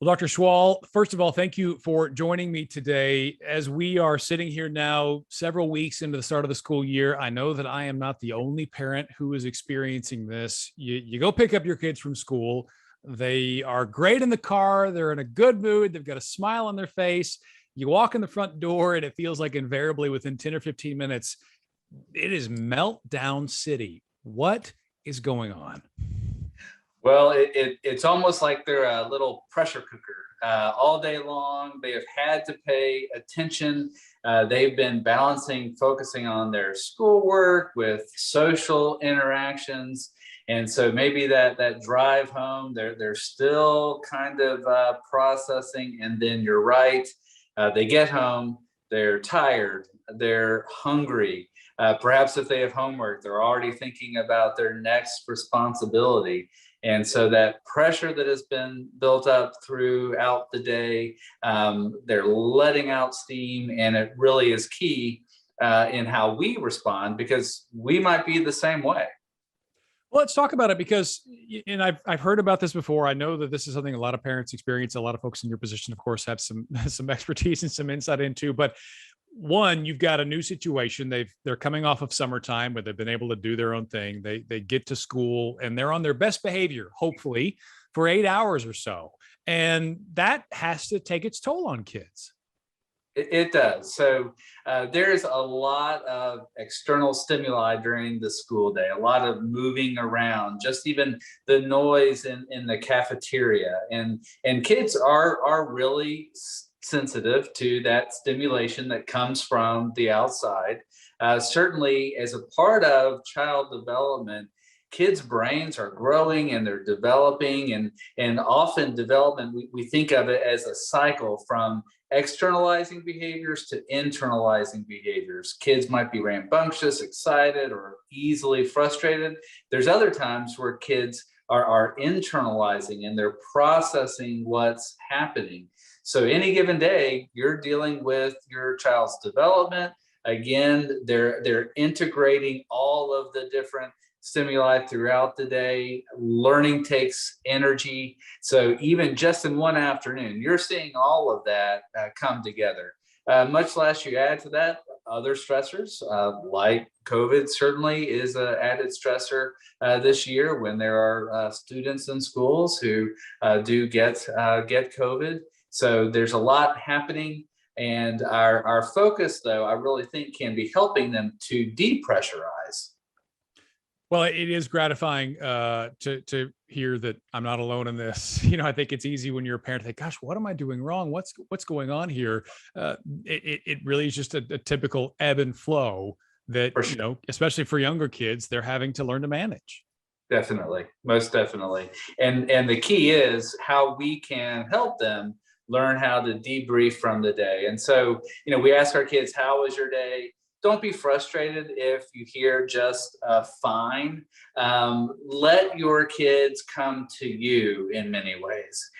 Well, Dr. Schwal, first of all, thank you for joining me today. As we are sitting here now, several weeks into the start of the school year, I know that I am not the only parent who is experiencing this. You go pick up your kids from school. They are great in the car. They're in a good mood. They've got a smile on their face. You walk in the front door, and it feels like invariably within 10 or 15 minutes, it is meltdown city. What is going on? Well, it's almost like they're a little pressure cooker all day long. They have had to pay attention. They've been balancing, focusing on their schoolwork with social interactions. And so maybe that drive home, they're still kind of processing. And then you're right, they get home, they're tired, they're hungry. Perhaps if they have homework, they're already thinking about their next responsibility. And so that pressure that has been built up throughout the day, they're letting out steam, and it really is key in how we respond, because we might be the same way. Well, let's talk about it because, and I've heard about this before. I know that this is something a lot of parents experience. A lot of folks in your position, of course, have some expertise and some insight into. But one, you've got a new situation. They're coming off of summertime where they've been able to do their own thing. They get to school and they're on their best behavior, hopefully, for 8 hours or so, and that has to take its toll on kids. It does. So there's a lot of external stimuli during the school day, a lot of moving around, just even the noise in the cafeteria. And kids are really sensitive to that stimulation that comes from the outside. Certainly, as a part of child development, kids' brains are growing and they're developing, and often development, we think of it as a cycle from externalizing behaviors to internalizing behaviors. Kids might be rambunctious, excited, or easily frustrated. There's other times where kids are internalizing and they're processing what's happening. So any given day, you're dealing with your child's development. Again, they're integrating all of the different stimuli throughout the day. Learning takes energy. So even just in one afternoon, you're seeing all of that come together. Much less you add to that other stressors, like COVID certainly is an added stressor this year when there are students in schools who do get COVID. So there's a lot happening, and our focus, though, I really think can be helping them to depressurize. Well, it is gratifying to hear that I'm not alone in this. I think it's easy when you're a parent to think, "Gosh, what am I doing wrong? What's going on here?" It really is just a typical ebb and flow that For sure. especially for younger kids, they're having to learn to manage. Definitely, most definitely. And the key is how we can help them learn how to debrief from the day. And so, we ask our kids, "How was your day?" Don't be frustrated if you hear just fine. Let your kids come to you in many ways.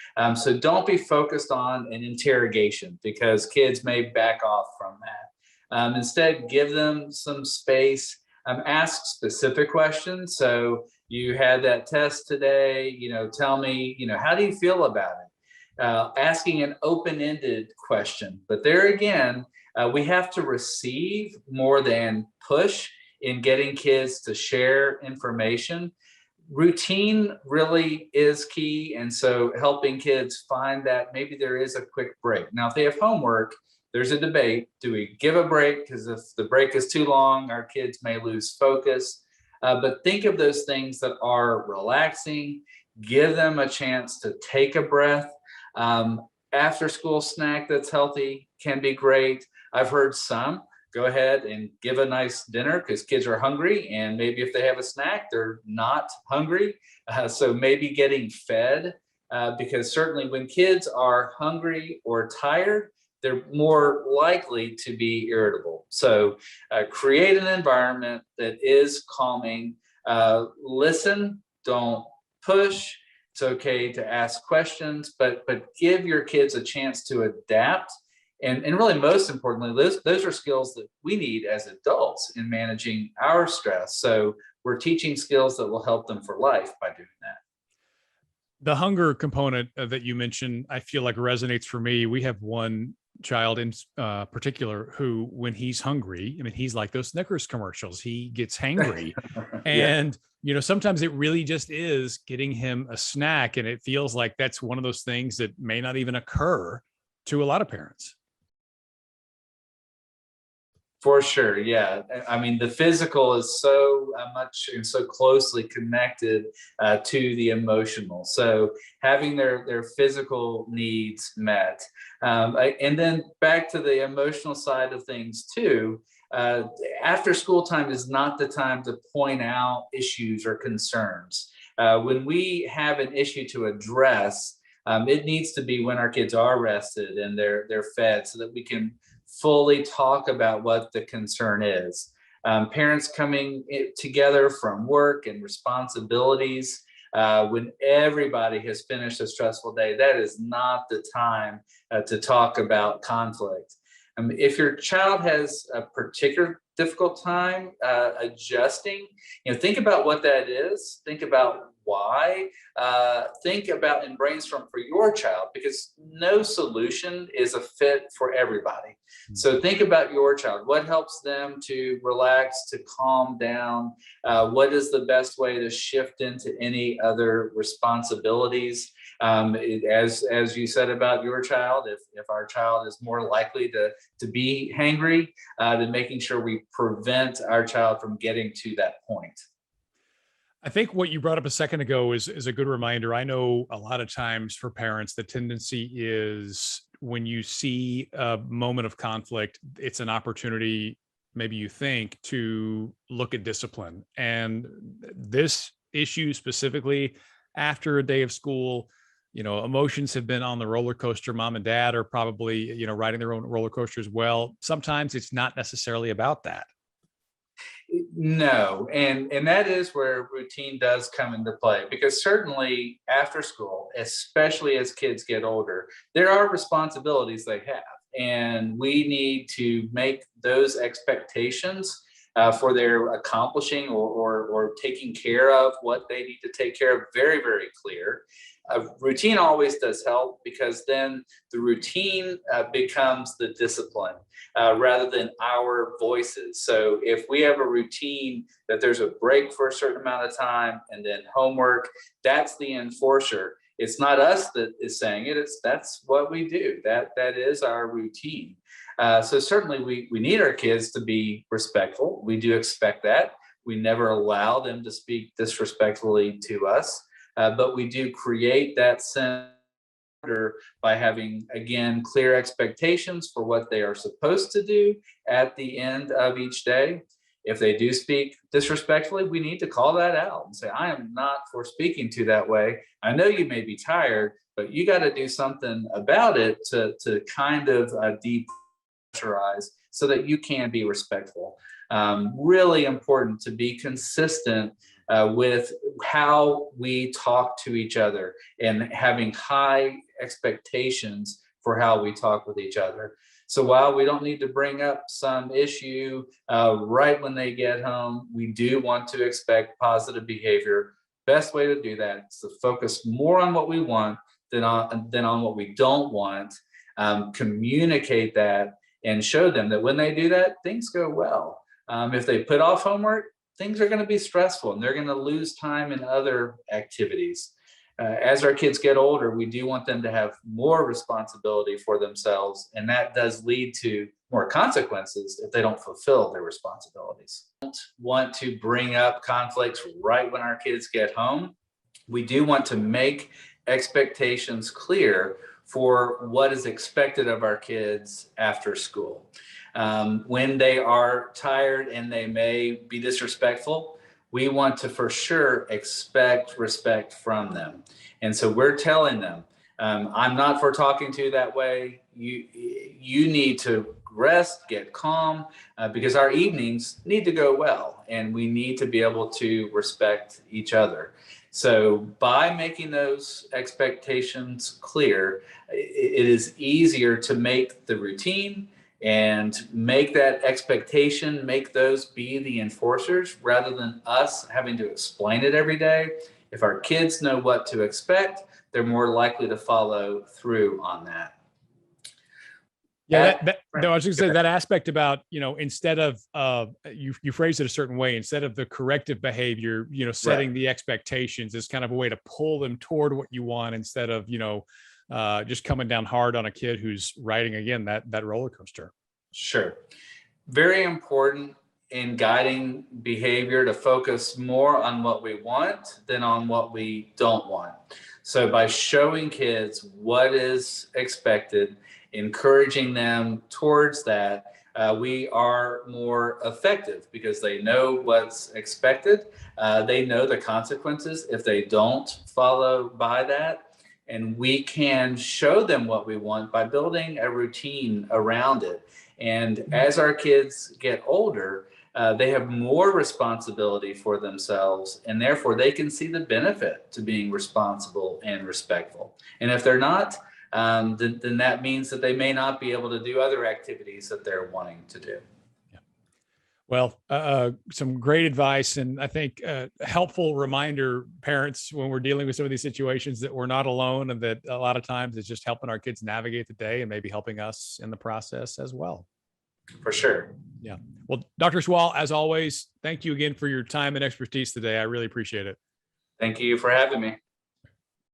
So don't be focused on an interrogation, because kids may back off from that. Instead, give them some space. Ask specific questions. So you had that test today, tell me, how do you feel about it? Asking an open-ended question. But there again, we have to receive more than push in getting kids to share information. Routine really is key. And so helping kids find that maybe there is a quick break. Now, if they have homework, there's a debate. Do we give a break? Because if the break is too long, our kids may lose focus. But think of those things that are relaxing. Give them a chance to take a breath. After school snack that's healthy can be great. I've heard some go ahead and give a nice dinner because kids are hungry, and maybe if they have a snack, they're not hungry. So maybe getting fed, because certainly when kids are hungry or tired, they're more likely to be irritable. So create an environment that is calming. Listen, don't push. It's okay to ask questions, but give your kids a chance to adapt. And really, most importantly, those are skills that we need as adults in managing our stress. So we're teaching skills that will help them for life by doing that. The hunger component that you mentioned, I feel like resonates for me. We have one child in particular who, when he's hungry, I mean, he's like those Snickers commercials. He gets hangry, Yeah. and sometimes it really just is getting him a snack, and it feels like that's one of those things that may not even occur to a lot of parents. For sure, yeah. I mean, the physical is so much and so closely connected to the emotional. So having their physical needs met, and then back to the emotional side of things too. Uh, After school time is not the time to point out issues or concerns. When we have an issue to address, it needs to be when our kids are rested and they're fed, so that we can fully talk about what the concern is. Parents coming together from work and responsibilities, when everybody has finished a stressful day, that is not the time to talk about conflict. If your child has a particular difficult time adjusting, think about what that is. Think about why. Think about and brainstorm for your child, because no solution is a fit for everybody. So think about your child. What helps them to relax, to calm down? What is the best way to shift into any other responsibilities? As you said about your child, if our child is more likely to be hangry, then making sure we prevent our child from getting to that point. I think what you brought up a second ago is a good reminder. I know a lot of times for parents, the tendency is when you see a moment of conflict, it's an opportunity, maybe you think, to look at discipline. And this issue specifically, after a day of school, emotions have been on the roller coaster. Mom and dad are probably, riding their own roller coaster as well. Sometimes it's not necessarily about that. No, and that is where routine does come into play, because certainly after school, especially as kids get older, there are responsibilities they have, and we need to make those expectations for their accomplishing or taking care of what they need to take care of very, very clear. Routine always does help, because then the routine becomes the discipline rather than our voices. So if we have a routine that there's a break for a certain amount of time and then homework, that's the enforcer. It's not us that is saying it. That's what we do. That is our routine. So certainly we need our kids to be respectful. We do expect that. We never allow them to speak disrespectfully to us, but we do create that sense by having, again, clear expectations for what they are supposed to do at the end of each day. If they do speak disrespectfully, we need to call that out and say, I am not for speaking to that way. I know you may be tired, but you got to do something about it to kind of depressurize so that you can be respectful. Really important to be consistent with how we talk to each other and having high expectations for how we talk with each other. So while we don't need to bring up some issue right when they get home, we do want to expect positive behavior. Best way to do that is to focus more on what we want than on what we don't want. Communicate that and show them that when they do that, things go well. If they put off homework, things are going to be stressful and they're going to lose time in other activities. As our kids get older, we do want them to have more responsibility for themselves, and that does lead to more consequences if they don't fulfill their responsibilities. Don't want to bring up conflicts right when our kids get home. We do want to make expectations clear for what is expected of our kids after school. When they are tired and they may be disrespectful, we want to for sure expect respect from them. And so we're telling them, I'm not for talking to you that way. You need to rest, get calm, because our evenings need to go well and we need to be able to respect each other. So by making those expectations clear, it is easier to make the routine and make that expectation, make those be the enforcers rather than us having to explain it every day. If our kids know what to expect, they're more likely to follow through on that. Yeah, no, I was going to say that aspect about, instead of, you phrase it a certain way, instead of the corrective behavior, setting Right. the expectations is kind of a way to pull them toward what you want instead of, just coming down hard on a kid who's riding again, that roller coaster. Sure. Very important in guiding behavior to focus more on what we want than on what we don't want. So by showing kids what is expected, encouraging them towards that, we are more effective because they know what's expected. They know the consequences if they don't follow by that. And we can show them what we want by building a routine around it. And as our kids get older, they have more responsibility for themselves, and therefore they can see the benefit to being responsible and respectful. And if they're not, then that means that they may not be able to do other activities that they're wanting to do. Well, some great advice, and I think helpful reminder, parents, when we're dealing with some of these situations, that we're not alone, and that a lot of times it's just helping our kids navigate the day and maybe helping us in the process as well. For sure. Yeah. Well, Dr. Swall, as always, thank you again for your time and expertise today. I really appreciate it. Thank you for having me.